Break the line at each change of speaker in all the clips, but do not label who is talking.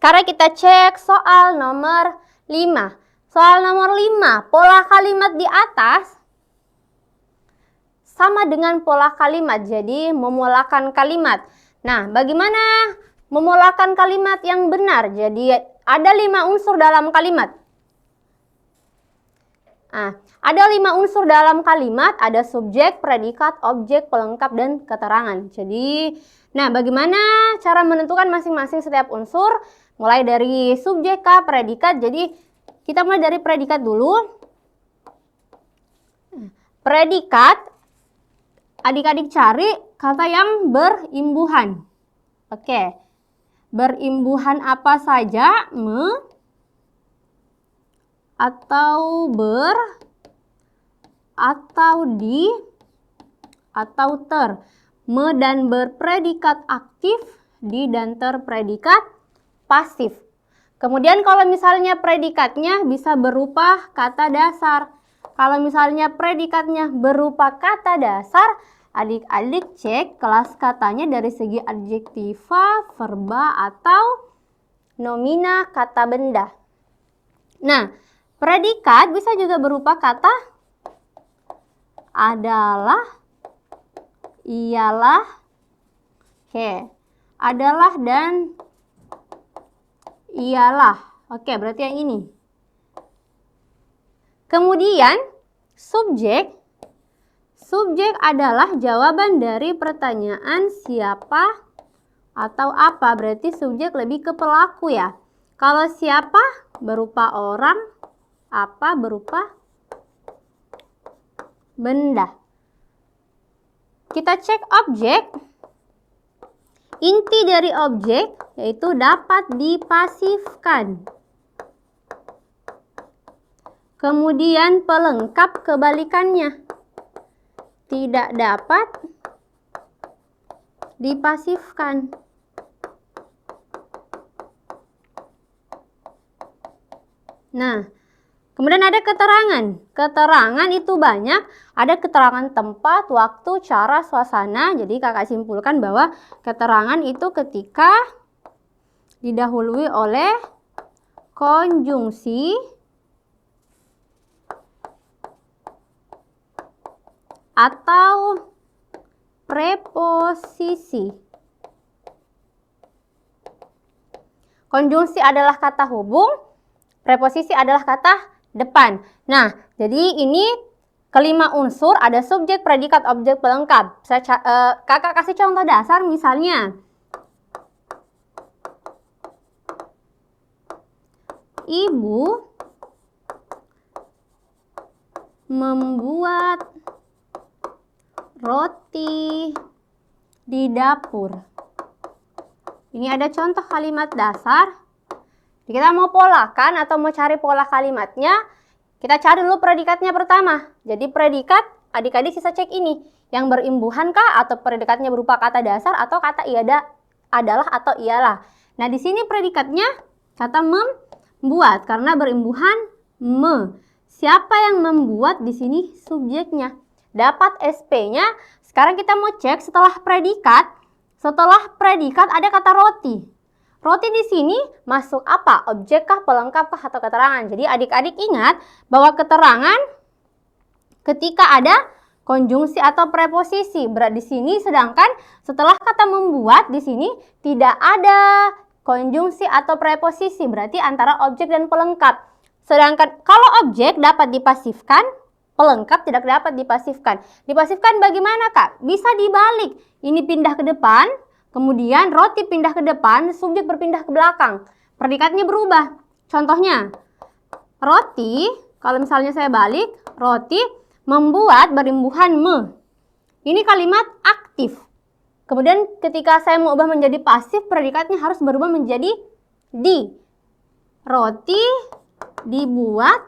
Sekarang kita cek soal nomor 5. Soal nomor 5, pola kalimat di atas sama dengan pola kalimat, jadi memolakan kalimat. Nah, bagaimana memolakan kalimat yang benar? Jadi ada 5 unsur dalam kalimat. Nah, ada 5 unsur dalam kalimat, ada subjek, predikat, objek, pelengkap, dan keterangan. Jadi, nah bagaimana cara menentukan masing-masing setiap unsur? Mulai dari subjek kah, predikat. Jadi, kita mulai dari predikat dulu. Predikat, adik-adik cari kata yang berimbuhan. Oke, berimbuhan apa saja? Atau ber, atau di, atau ter. Me dan berpredikat aktif, di dan ter predikat pasif. Kemudian kalau misalnya predikatnya bisa berupa kata dasar. Kalau misalnya predikatnya berupa kata dasar, adik-adik cek kelas katanya dari segi adjektiva, verba, atau nomina kata benda. Nah, predikat bisa juga berupa kata adalah, ialah, adalah dan ialah. Oke, berarti yang ini. Kemudian, subjek. Subjek adalah jawaban dari pertanyaan siapa atau apa. Berarti subjek lebih ke pelaku ya. Kalau siapa berupa orang, apa berupa benda. Kita cek objek. Inti dari objek yaitu dapat dipasifkan. Kemudian pelengkap kebalikannya. Tidak dapat dipasifkan. Nah, kemudian ada keterangan. Keterangan itu banyak. Ada keterangan tempat, waktu, cara, suasana. Jadi kakak simpulkan bahwa keterangan itu ketika didahului oleh konjungsi atau preposisi. Konjungsi adalah kata hubung, preposisi adalah kata depan. Nah, jadi ini kelima unsur, ada subjek, predikat, objek, pelengkap. Kakak kasih contoh dasar misalnya. Ibu membuat roti di dapur. Ini ada contoh kalimat dasar. Kita mau polakan atau mau cari pola kalimatnya, kita cari dulu predikatnya pertama. Jadi predikat, adik-adik bisa cek ini. Yang berimbuhan kah atau predikatnya berupa kata dasar atau kata adalah atau ialah. Nah, di sini predikatnya kata membuat karena berimbuhan me. Siapa yang membuat di sini subjeknya? Dapat SP-nya. Sekarang kita mau cek setelah predikat. Setelah predikat ada kata roti. Roti di sini masuk apa? Objek kah, pelengkap kah, atau keterangan? Jadi adik-adik ingat bahwa keterangan ketika ada konjungsi atau preposisi. Berarti di sini sedangkan setelah kata membuat di sini tidak ada konjungsi atau preposisi. Berarti antara objek dan pelengkap. Sedangkan kalau objek dapat dipasifkan, pelengkap tidak dapat dipasifkan. Dipasifkan bagaimana, Kak? Bisa dibalik. Ini pindah ke depan, kemudian roti pindah ke depan, subjek berpindah ke belakang. Predikatnya berubah. Contohnya, roti, kalau misalnya saya balik, roti membuat berimbuhan me. Ini kalimat aktif. Kemudian ketika saya mau ubah menjadi pasif, predikatnya harus berubah menjadi di. Roti dibuat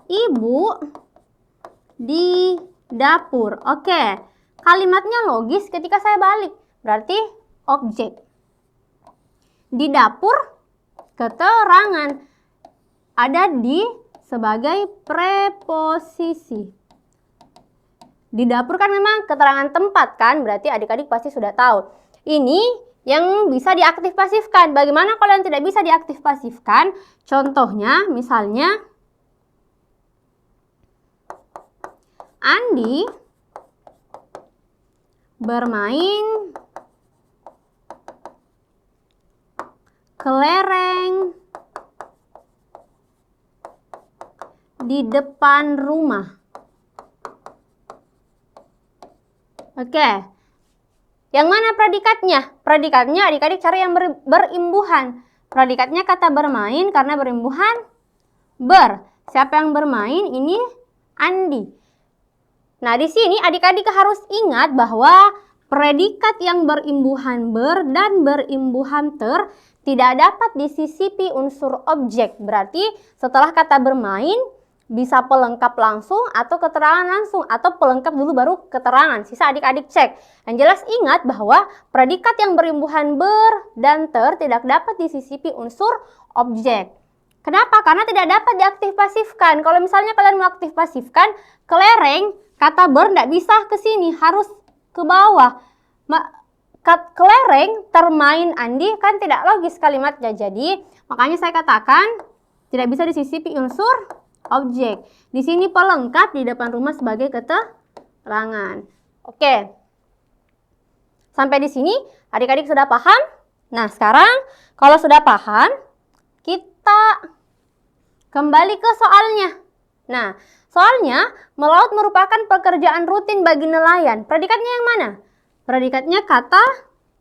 ibu di dapur. Oke, kalimatnya logis ketika saya balik. Berarti objek. Di dapur, keterangan. Ada di sebagai preposisi. Di dapur kan memang keterangan tempat kan, berarti adik-adik pasti sudah tahu. Ini yang bisa diaktif pasifkan. Bagaimana kalau yang tidak bisa diaktif pasifkan? Contohnya misalnya Andi bermain kelereng di depan rumah. Oke. Yang mana predikatnya? Predikatnya adik-adik cari yang berimbuhan. Predikatnya kata bermain karena berimbuhan ber. Siapa yang bermain? Ini Andi. Nah, di sini adik-adik harus ingat bahwa predikat yang berimbuhan ber dan berimbuhan ter tidak dapat disisipi unsur objek. Berarti setelah kata bermain bisa pelengkap langsung atau keterangan langsung, atau pelengkap dulu baru keterangan. Sisa adik-adik cek. Yang jelas ingat bahwa predikat yang berimbuhan ber dan ter tidak dapat disisipi unsur objek. Kenapa? Karena tidak dapat diaktif pasifkan. Kalau misalnya kalian mau aktif pasifkan kelereng, kata ber tidak bisa ke sini, harus ke bawah. Kelereng termain Andi kan tidak logis kalimatnya. Jadi makanya saya katakan tidak bisa disisipi unsur objek. Di sini pelengkap, di depan rumah sebagai keterangan. Oke. Sampai di sini adik-adik sudah paham? Nah, sekarang kalau sudah paham, kita kembali ke soalnya. Nah, soalnya melaut merupakan pekerjaan rutin bagi nelayan. Predikatnya yang mana? Predikatnya kata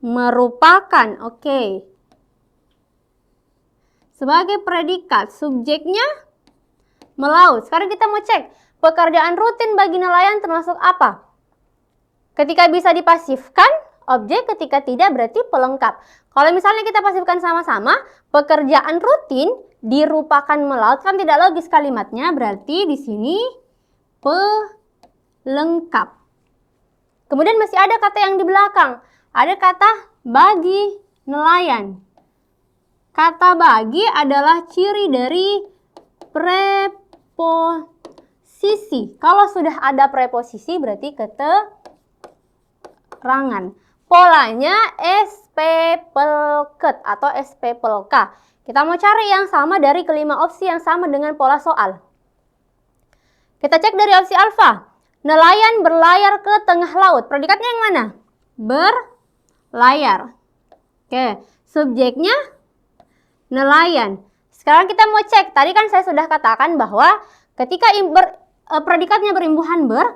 merupakan. Oke. Sebagai predikat, subjeknya melaut. Sekarang kita mau cek, pekerjaan rutin bagi nelayan termasuk apa? Ketika bisa dipasifkan, objek, ketika tidak berarti pelengkap. Kalau misalnya kita pasifkan sama-sama, pekerjaan rutin dirupakan melaut, kan tidak logis kalimatnya, berarti di sini pelengkap. Kemudian masih ada kata yang di belakang, ada kata bagi nelayan. Kata bagi adalah ciri dari preposisi. Kalau sudah ada preposisi berarti keterangan. Polanya SP pelket atau SP pelka. Kita mau cari yang sama dari kelima opsi yang sama dengan pola soal. Kita cek dari opsi alfa. Nelayan berlayar ke tengah laut. Predikatnya yang mana? Berlayar. Oke, subjeknya nelayan. Sekarang kita mau cek, tadi kan saya sudah katakan bahwa ketika predikatnya berimbuhan ber,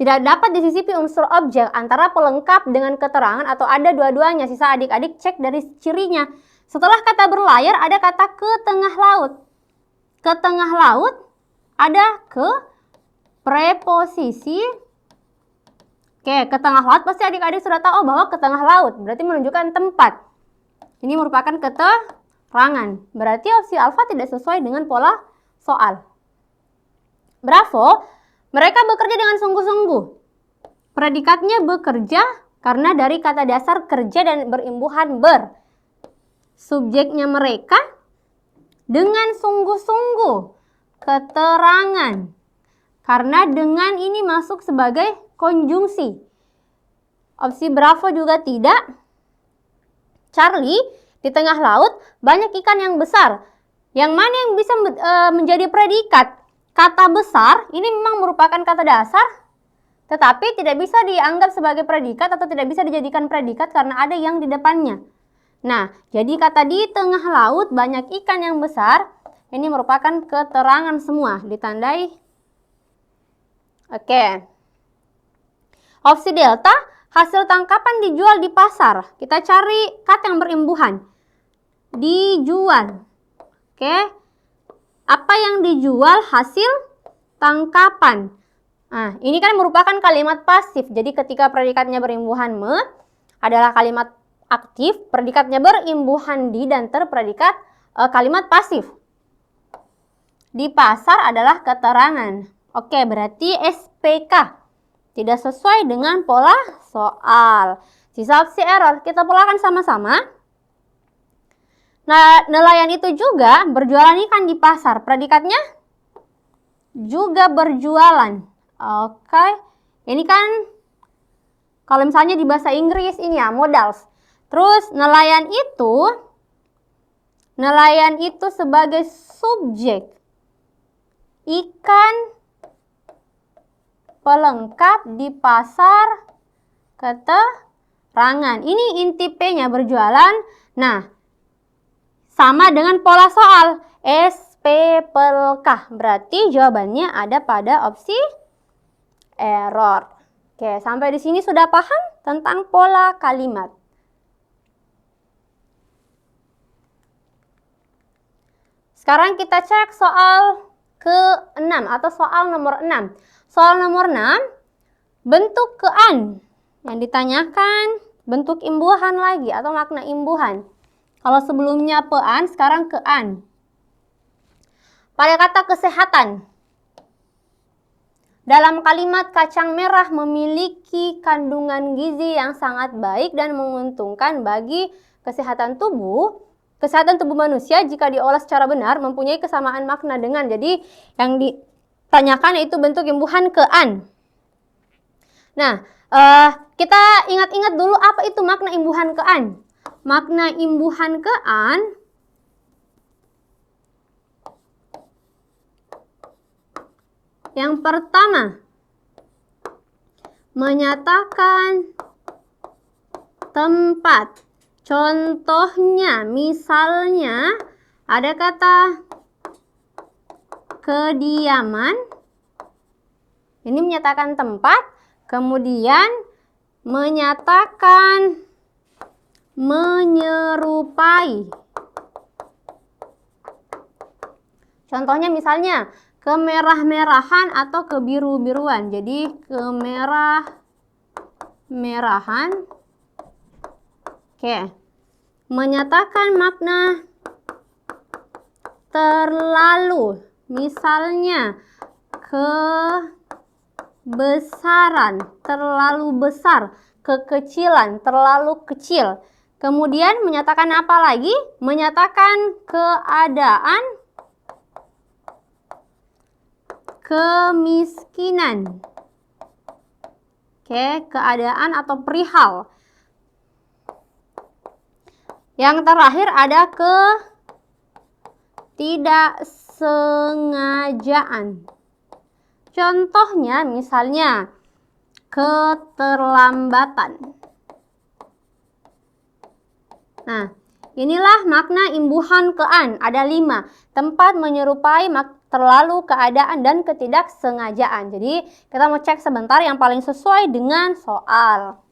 tidak dapat disisipi unsur objek antara pelengkap dengan keterangan atau ada dua-duanya. Sisa adik-adik cek dari cirinya. Setelah kata berlayar ada kata ke tengah laut. Ke tengah laut ada ke preposisi. Oke, ke tengah laut pasti adik-adik sudah tahu bahwa ke tengah laut berarti menunjukkan tempat. Ini merupakan keterangan. Berarti opsi alfa tidak sesuai dengan pola soal. Bravo, mereka bekerja dengan sungguh-sungguh. Predikatnya bekerja karena dari kata dasar kerja dan berimbuhan ber. Subjeknya mereka dengan sungguh-sungguh. Keterangan. Karena dengan ini masuk sebagai konjungsi. Opsi bravo juga tidak. Charlie, di tengah laut banyak ikan yang besar. Yang mana yang bisa menjadi predikat? Kata besar ini memang merupakan kata dasar, tetapi tidak bisa dianggap sebagai predikat atau tidak bisa dijadikan predikat karena ada yang di depannya. Nah, jadi kata di tengah laut banyak ikan yang besar, ini merupakan keterangan semua, ditandai. Oke. Opsi delta, hasil tangkapan dijual di pasar. Kita cari kata yang berimbuhan. Dijual. Oke. Apa yang dijual? Hasil tangkapan. Nah, ini kan merupakan kalimat pasif. Jadi ketika predikatnya berimbuhan me adalah kalimat aktif, predikatnya berimbuhan di dan terpredikat kalimat pasif. Di pasar adalah keterangan. Oke, berarti SPK tidak sesuai dengan pola soal. Sisa opsi error. Kita polakan sama-sama. Nah, nelayan itu juga berjualan ikan di pasar. Predikatnya juga berjualan. Oke. Ini kan kalau misalnya di bahasa Inggris ini ya, modals. Terus nelayan itu sebagai subjek. Ikan pelengkap di pasar keterangan. Ini inti P-nya berjualan. Nah, sama dengan pola soal. SPPLK. Berarti jawabannya ada pada opsi error. Oke, sampai di sini sudah paham tentang pola kalimat. Sekarang kita cek soal ke-6 atau soal nomor 6. Soal nomor 6, bentuk kean. Yang ditanyakan bentuk imbuhan lagi atau makna imbuhan. Kalau sebelumnya pean, sekarang kean. Pada kata kesehatan. Dalam kalimat kacang merah memiliki kandungan gizi yang sangat baik dan menguntungkan bagi kesehatan tubuh. Kesehatan tubuh manusia jika diolah secara benar mempunyai kesamaan makna dengan. Jadi yang ditanyakan yaitu bentuk imbuhan kean. Nah, kita ingat-ingat dulu apa itu makna imbuhan kean. Makna imbuhan kean yang pertama, menyatakan tempat. Contohnya, misalnya ada kata kediaman. Ini menyatakan tempat, kemudian menyatakan menyerupai. Contohnya misalnya kemerah-merahan atau kebiru-biruan. Jadi kemerah-merahan. Oke. Menyatakan makna terlalu. Misalnya kebesaran, terlalu besar, kekecilan, terlalu kecil. Kemudian menyatakan apa lagi? Menyatakan keadaan kemiskinan. Oke, keadaan atau perihal. Yang terakhir ada ketidaksengajaan. Contohnya misalnya keterlambatan. Nah, inilah makna imbuhan kean. Ada 5. Tempat, menyerupai, terlalu, keadaan, dan ketidaksengajaan. Jadi kita mau cek sebentar yang paling sesuai dengan soal.